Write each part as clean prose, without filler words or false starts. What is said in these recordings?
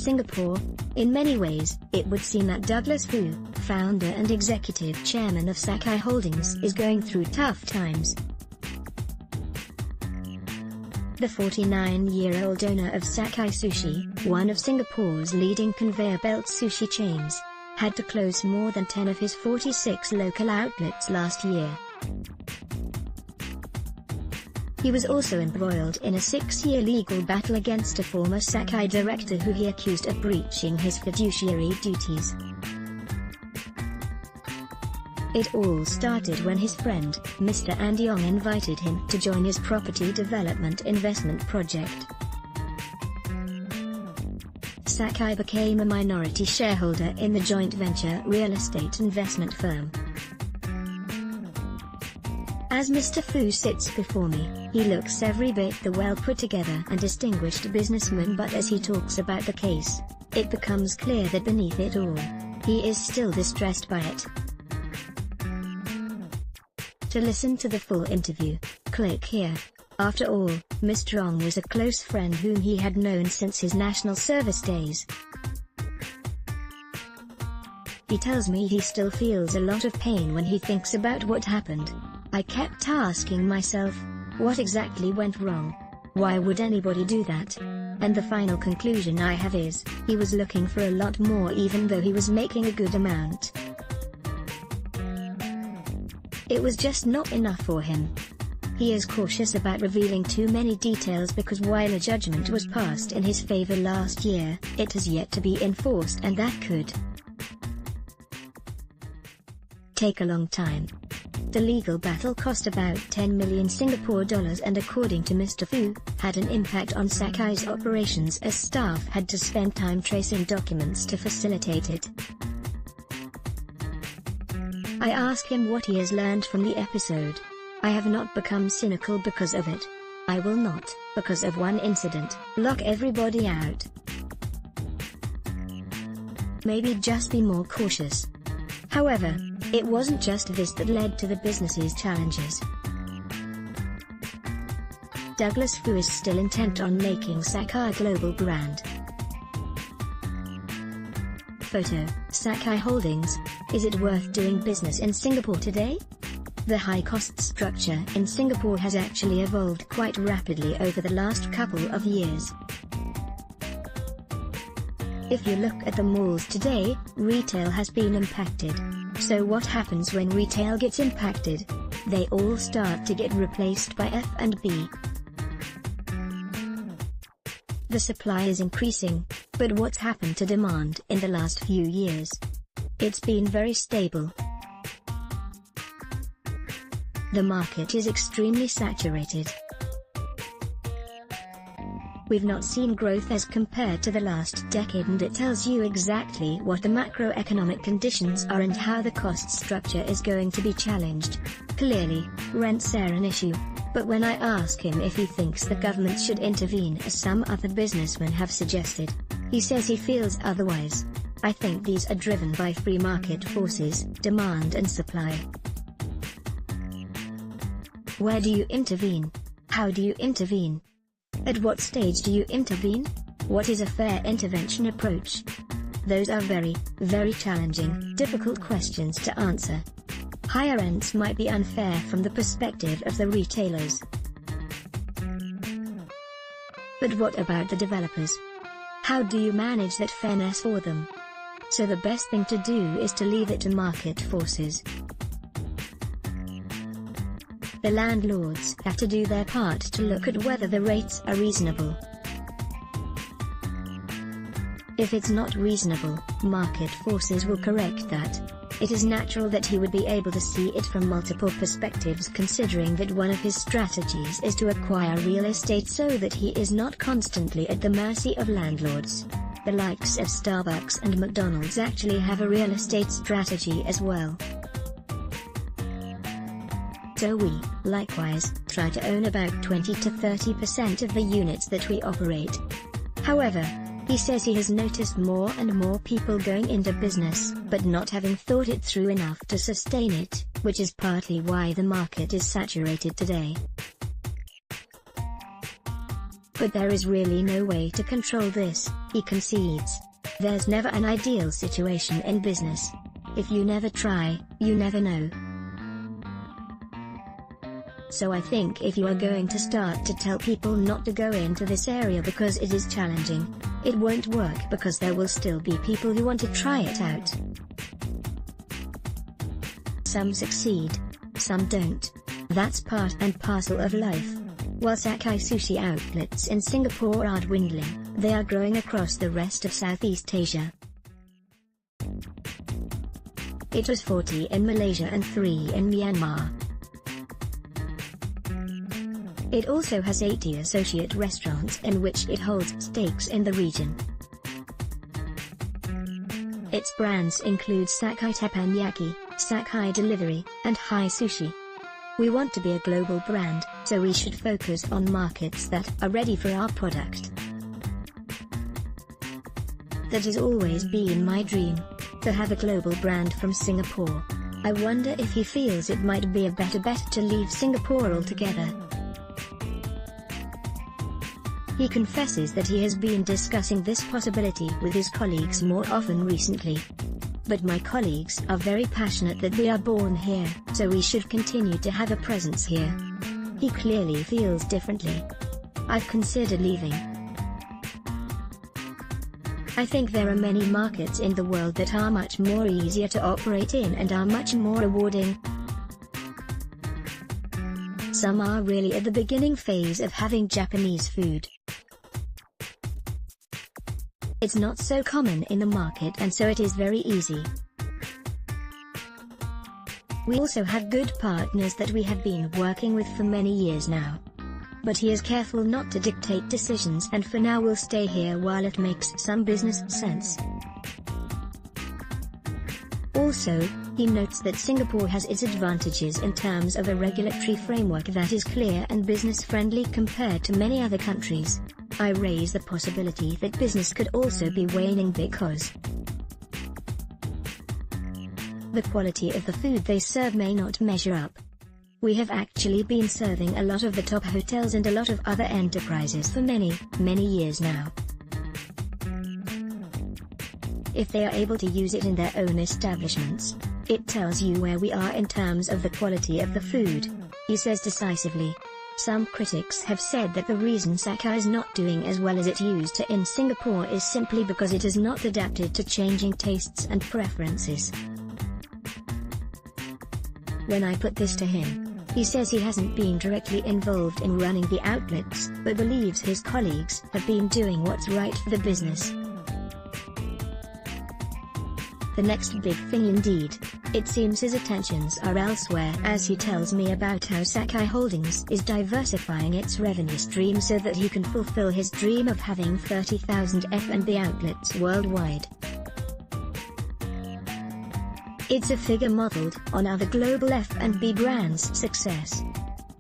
Singapore. In many ways, it would seem that Douglas Foo, founder and executive chairman of Sakae Holdings, is going through tough times. The 49-year-old owner of Sakae Sushi, one of Singapore's leading conveyor belt sushi chains, had to close more than 10 of his 46 local outlets last year. He was also embroiled in a 6-year legal battle against a former Sakae director who he accused of breaching his fiduciary duties. It all started when his friend, Mr. Andy Ong, invited him to join his property development investment project. Sakae became a minority shareholder in the joint venture real estate investment firm. As Mr. Foo sits before me, he looks every bit the well-put-together and distinguished businessman, but as he talks about the case, it becomes clear that beneath it all, he is still distressed by it. To listen to the full interview, click here. After all, Mr. Ong was a close friend whom he had known since his national service days. He tells me he still feels a lot of pain when he thinks about what happened. I kept asking myself, what exactly went wrong? Why would anybody do that? And the final conclusion I have is, he was looking for a lot more even though he was making a good amount. It was just not enough for him. He is cautious about revealing too many details because while a judgment was passed in his favor last year, it has yet to be enforced, and that could take a long time. The legal battle cost about 10 million Singapore dollars and, according to Mr. Foo, had an impact on Sakae's operations as staff had to spend time tracing documents to facilitate it. I ask him what he has learned from the episode. I have not become cynical because of it. I will not, because of one incident, lock everybody out. Maybe just be more cautious. However, it wasn't just this that led to the business's challenges. Douglas Foo is still intent on making Sakae a global brand. Photo, Sakae Holdings. Is it worth doing business in Singapore today? The high-cost structure in Singapore has actually evolved quite rapidly over the last couple of years. If you look at the malls today, retail has been impacted. So what happens when retail gets impacted? They all start to get replaced by F&B. The supply is increasing, but what's happened to demand in the last few years? It's been very stable. The market is extremely saturated. We've not seen growth as compared to the last decade, and it tells you exactly what the macroeconomic conditions are and how the cost structure is going to be challenged. Clearly, rents are an issue. But when I ask him if he thinks the government should intervene as some other businessmen have suggested, he says he feels otherwise. I think these are driven by free market forces, demand and supply. Where do you intervene? How do you intervene? At what stage do you intervene? What is a fair intervention approach? Those are very, very challenging, difficult questions to answer. Higher rents might be unfair from the perspective of the retailers. But what about the developers? How do you manage that fairness for them? So the best thing to do is to leave it to market forces. The landlords have to do their part to look at whether the rates are reasonable. If it's not reasonable, market forces will correct that. It is natural that he would be able to see it from multiple perspectives, considering that one of his strategies is to acquire real estate so that he is not constantly at the mercy of landlords. The likes of Starbucks and McDonald's actually have a real estate strategy as well. So we, likewise, try to own about 20 to 30% of the units that we operate. However, he says he has noticed more and more people going into business, but not having thought it through enough to sustain it, which is partly why the market is saturated today. But there is really no way to control this, he concedes. There's never an ideal situation in business. If you never try, you never know. So I think if you are going to start to tell people not to go into this area because it is challenging, it won't work because there will still be people who want to try it out. Some succeed. Some don't. That's part and parcel of life. While Sakae sushi outlets in Singapore are dwindling, they are growing across the rest of Southeast Asia. It was 40 in Malaysia and 3 in Myanmar. It also has 80 associate restaurants in which it holds stakes in the region. Its brands include Sakae Teppanyaki, Sakae Delivery, and Hi Sushi. We want to be a global brand, so we should focus on markets that are ready for our product. That has always been my dream, to have a global brand from Singapore. I wonder if he feels it might be a better bet to leave Singapore altogether. He confesses that he has been discussing this possibility with his colleagues more often recently. But my colleagues are very passionate that we are born here, so we should continue to have a presence here. He clearly feels differently. I've considered leaving. I think there are many markets in the world that are much more easier to operate in and are much more rewarding. Some are really at the beginning phase of having Japanese food. It's not so common in the market and so it is very easy. We also have good partners that we have been working with for many years now. But he is careful not to dictate decisions and for now will stay here while it makes some business sense. Also, he notes that Singapore has its advantages in terms of a regulatory framework that is clear and business-friendly compared to many other countries. I raise the possibility that business could also be waning because the quality of the food they serve may not measure up. We have actually been serving a lot of the top hotels and a lot of other enterprises for many, many years now. If they are able to use it in their own establishments, it tells you where we are in terms of the quality of the food, he says decisively. Some critics have said that the reason Sakae is not doing as well as it used to in Singapore is simply because it is not adapted to changing tastes and preferences. When I put this to him, he says he hasn't been directly involved in running the outlets, but believes his colleagues have been doing what's right for the business. The next big thing indeed. It seems his attentions are elsewhere as he tells me about how Sakae Holdings is diversifying its revenue stream so that he can fulfill his dream of having 30,000 F&B outlets worldwide. It's a figure modeled on other global F&B brands' success.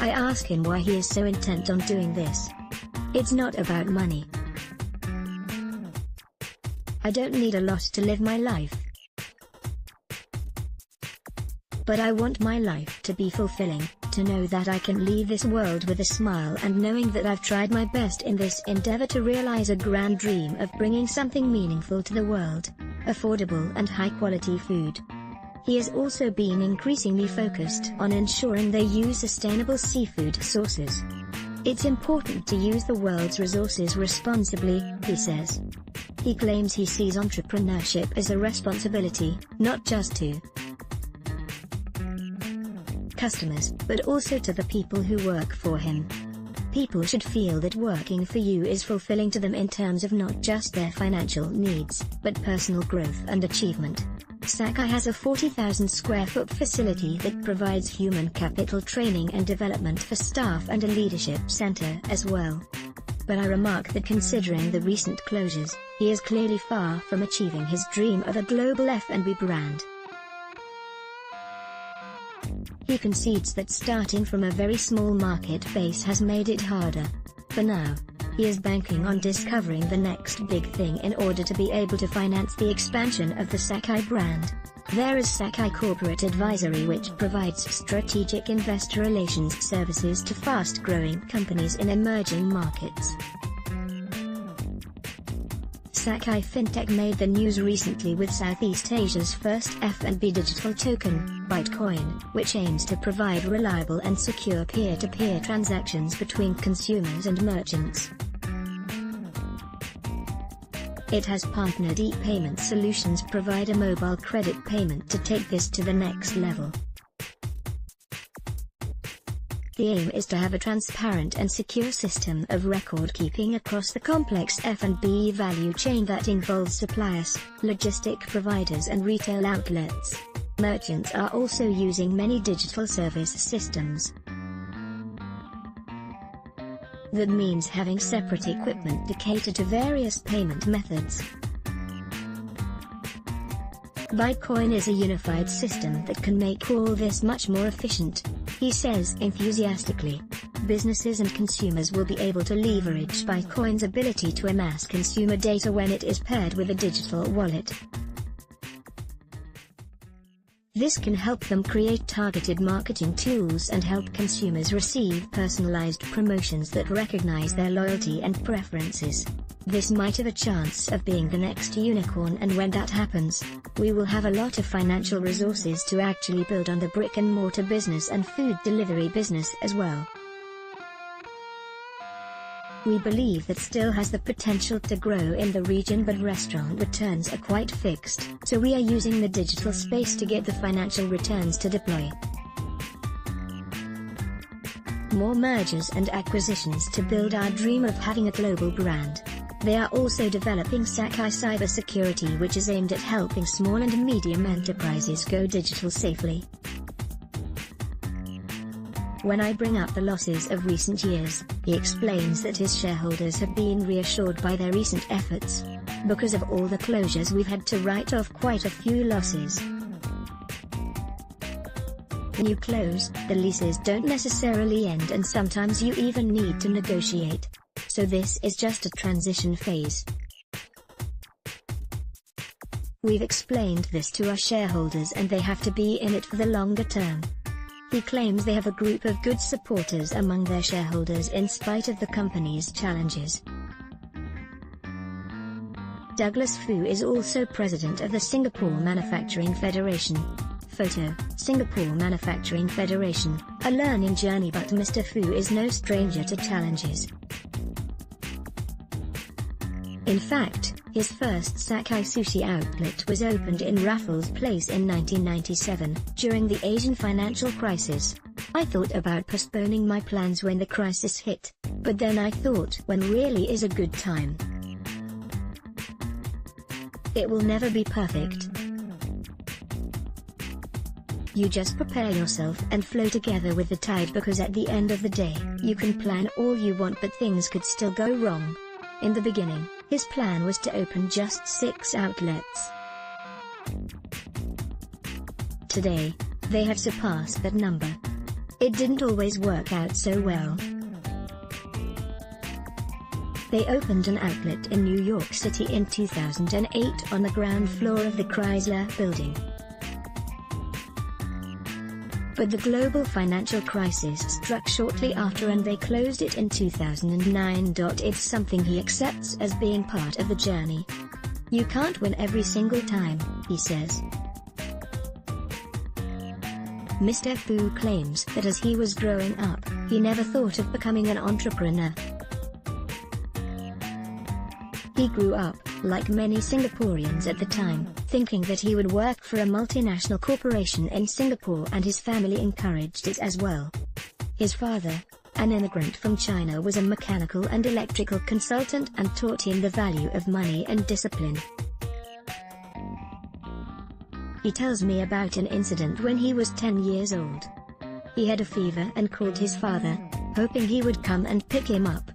I ask him why he is so intent on doing this. It's not about money. I don't need a lot to live my life. But I want my life to be fulfilling, to know that I can leave this world with a smile and knowing that I've tried my best in this endeavor to realize a grand dream of bringing something meaningful to the world, affordable and high-quality food. He has also been increasingly focused on ensuring they use sustainable seafood sources. It's important to use the world's resources responsibly, he says. He claims he sees entrepreneurship as a responsibility, not just to customers, but also to the people who work for him. People should feel that working for you is fulfilling to them in terms of not just their financial needs, but personal growth and achievement. Sakae has a 40,000 square foot facility that provides human capital training and development for staff and a leadership center as well. But I remark that considering the recent closures, he is clearly far from achieving his dream of a global F&B brand. He concedes that starting from a very small market base has made it harder. For now, He is banking on discovering the next big thing in order to be able to finance the expansion of the Sakae brand. There is Sakae Corporate Advisory, which provides strategic investor relations services to fast-growing companies in emerging markets. Sakae Fintech made the news recently with Southeast Asia's first F&B digital token, Bitcoin, which aims to provide reliable and secure peer-to-peer transactions between consumers and merchants. It has partnered ePayment Solutions provider Mobile Credit Payment to take this to the next level. The aim is to have a transparent and secure system of record-keeping across the complex F&B value chain that involves suppliers, logistic providers and retail outlets. Merchants are also using many digital service systems. That means having separate equipment to cater to various payment methods. Bitcoin is a unified system that can make all this much more efficient, he says enthusiastically. Businesses and consumers will be able to leverage Bitcoin's ability to amass consumer data when it is paired with a digital wallet. This can help them create targeted marketing tools and help consumers receive personalized promotions that recognize their loyalty and preferences. This might have a chance of being the next unicorn, and when that happens, we will have a lot of financial resources to actually build on the brick-and-mortar business and food delivery business as well. We believe that still has the potential to grow in the region, but restaurant returns are quite fixed, so we are using the digital space to get the financial returns to deploy more mergers and acquisitions to build our dream of having a global brand. They are also developing Sakae Cybersecurity, which is aimed at helping small and medium enterprises go digital safely. When I bring up the losses of recent years, he explains that his shareholders have been reassured by their recent efforts. Because of all the closures, we've had to write off quite a few losses. When you close, the leases don't necessarily end, and sometimes you even need to negotiate. So this is just a transition phase. We've explained this to our shareholders, and they have to be in it for the longer term. He claims they have a group of good supporters among their shareholders in spite of the company's challenges. Douglas Foo is also president of the Singapore Manufacturing Federation. Photo, Singapore Manufacturing Federation, a learning journey, but Mr. Foo is no stranger to challenges. In fact, his first Sakae sushi outlet was opened in Raffles Place in 1997, during the Asian financial crisis. I thought about postponing my plans when the crisis hit, but then I thought, when really is a good time? It will never be perfect. You just prepare yourself and flow together with the tide, because at the end of the day, you can plan all you want, but things could still go wrong. In the beginning, his plan was to open just 6 outlets. Today, they have surpassed that number. It didn't always work out so well. They opened an outlet in New York City in 2008 on the ground floor of the Chrysler Building. But the global financial crisis struck shortly after, and they closed it in 2009. It's something he accepts as being part of the journey. You can't win every single time, he says. Mr. Foo claims that as he was growing up, he never thought of becoming an entrepreneur. He grew up, like many Singaporeans at the time, thinking that he would work for a multinational corporation in Singapore, and his family encouraged it as well. His father, an immigrant from China, was a mechanical and electrical consultant and taught him the value of money and discipline. He tells me about an incident when he was 10 years old. He had a fever and called his father, hoping he would come and pick him up.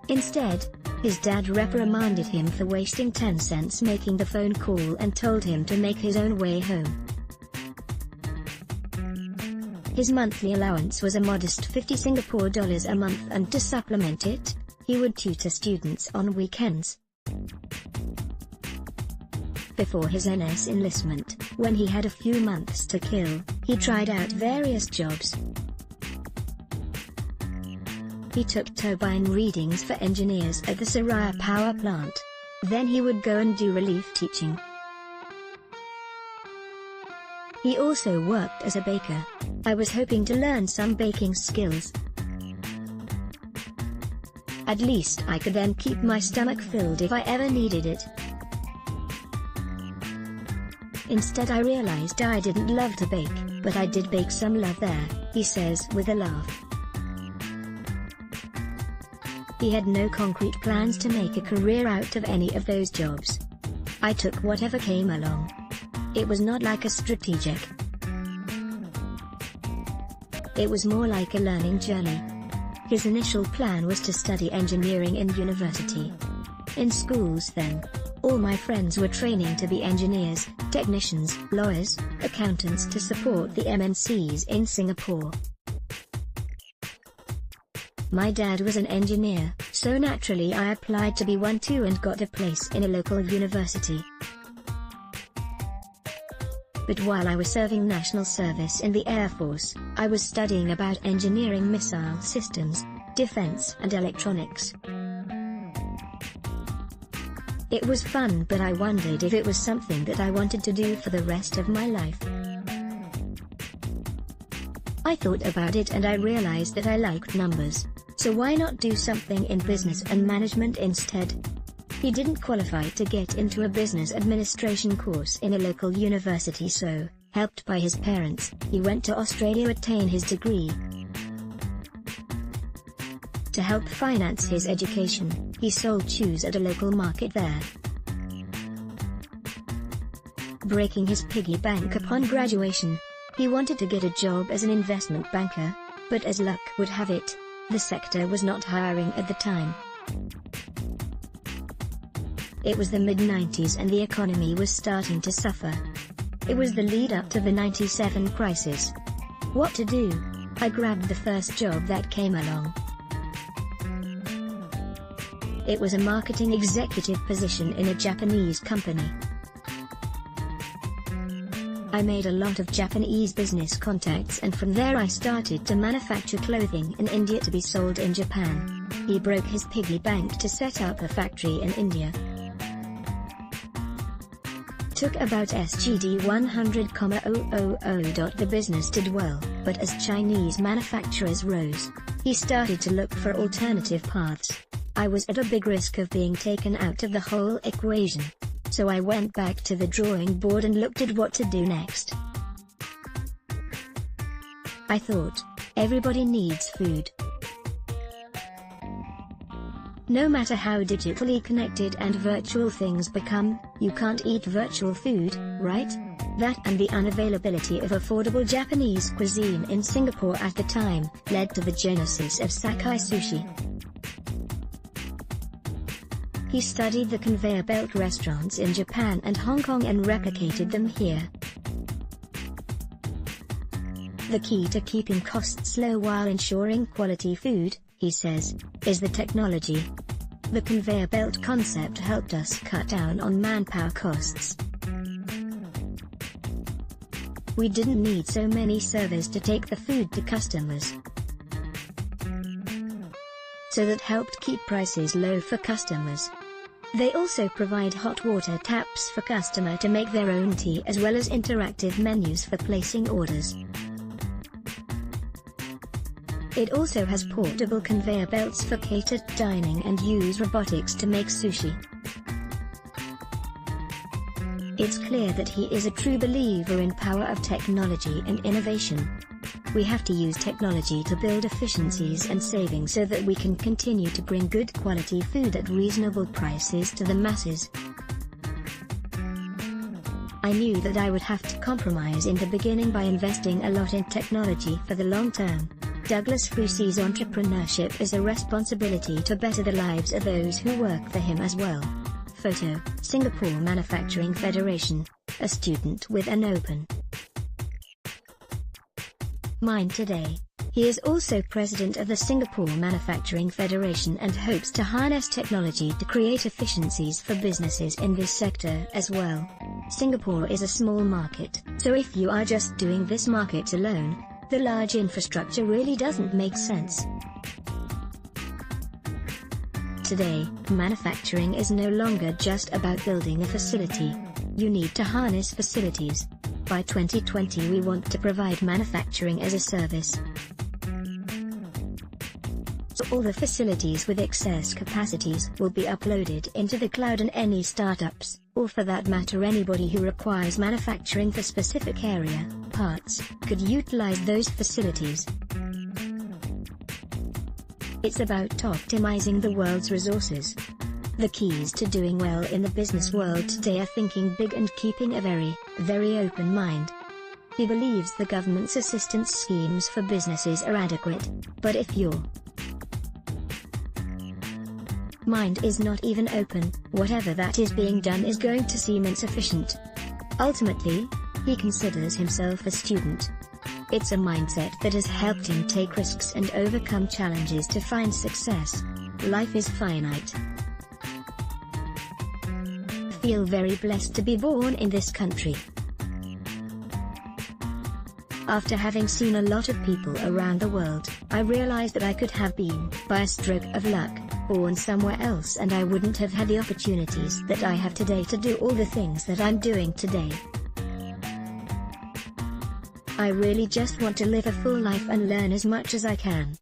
Instead, his dad reprimanded him for wasting 10 cents making the phone call and told him to make his own way home. His monthly allowance was a modest 50 Singapore dollars a month, and to supplement it, he would tutor students on weekends. Before his NS enlistment, when he had a few months to kill, he tried out various jobs. He took turbine readings for engineers at the Sakae power plant. Then he would go and do relief teaching. He also worked as a baker. I was hoping to learn some baking skills. At least I could then keep my stomach filled if I ever needed it. Instead, I realized I didn't love to bake, but I did bake some love there, he says with a laugh. He had no concrete plans to make a career out of any of those jobs. I took whatever came along. It was not like a strategic. It was more like a learning journey. His initial plan was to study engineering in university. In schools then, all my friends were training to be engineers, technicians, lawyers, accountants to support the MNCs in Singapore. My dad was an engineer, so naturally I applied to be one too and got a place in a local university. But while I was serving national service in the Air Force, I was studying about engineering missile systems, defense and electronics. It was fun, but I wondered if it was something that I wanted to do for the rest of my life. I thought about it and I realized that I liked numbers, so why not do something in business and management instead? He didn't qualify to get into a business administration course in a local university, so, helped by his parents, he went to Australia to attain his degree. To help finance his education, he sold shoes at a local market there. Breaking his piggy bank upon graduation, he wanted to get a job as an investment banker, but as luck would have it, the sector was not hiring at the time. It was the mid-90s and the economy was starting to suffer. It was the lead-up to the '97 crisis. What to do? I grabbed the first job that came along. It was a marketing executive position in a Japanese company. I made a lot of Japanese business contacts, and from there I started to manufacture clothing in India to be sold in Japan. He broke his piggy bank to set up a factory in India. Took about SGD 100,000. The business did well, but as Chinese manufacturers rose, he started to look for alternative paths. I was at a big risk of being taken out of the whole equation. So I went back to the drawing board and looked at what to do next. I thought, everybody needs food. No matter how digitally connected and virtual things become, you can't eat virtual food, right? That and the unavailability of affordable Japanese cuisine in Singapore at the time, led to the genesis of Sakae Sushi. He studied the conveyor belt restaurants in Japan and Hong Kong and replicated them here. The key to keeping costs low while ensuring quality food, he says, is the technology. The conveyor belt concept helped us cut down on manpower costs. We didn't need so many servers to take the food to customers. So that helped keep prices low for customers. They also provide hot water taps for customer to make their own tea, as well as interactive menus for placing orders. It also has portable conveyor belts for catered dining and use robotics to make sushi. It's clear that he is a true believer in power of technology and innovation. We have to use technology to build efficiencies and savings so that we can continue to bring good quality food at reasonable prices to the masses. I knew that I would have to compromise in the beginning by investing a lot in technology for the long term. Douglas Foo sees entrepreneurship as a responsibility to better the lives of those who work for him as well. Photo, Singapore Manufacturing Federation, a student with an open Mind today. He is also president of the Singapore Manufacturing Federation and hopes to harness technology to create efficiencies for businesses in this sector as well. Singapore is a small market, so if you are just doing this market alone, the large infrastructure really doesn't make sense. Today, manufacturing is no longer just about building a facility. You need to harness facilities. By 2020 we want to provide manufacturing as a service. So all the facilities with excess capacities will be uploaded into the cloud, and any startups, or for that matter anybody who requires manufacturing for specific area, parts, could utilize those facilities. It's about optimizing the world's resources. The keys to doing well in the business world today are thinking big and keeping a very, very open mind. He believes the government's assistance schemes for businesses are adequate, but if your mind is not even open, whatever that is being done is going to seem insufficient. Ultimately, he considers himself a student. It's a mindset that has helped him take risks and overcome challenges to find success. Life is finite. I feel very blessed to be born in this country. After having seen a lot of people around the world, I realized that I could have been, by a stroke of luck, born somewhere else and I wouldn't have had the opportunities that I have today to do all the things that I'm doing today. I really just want to live a full life and learn as much as I can.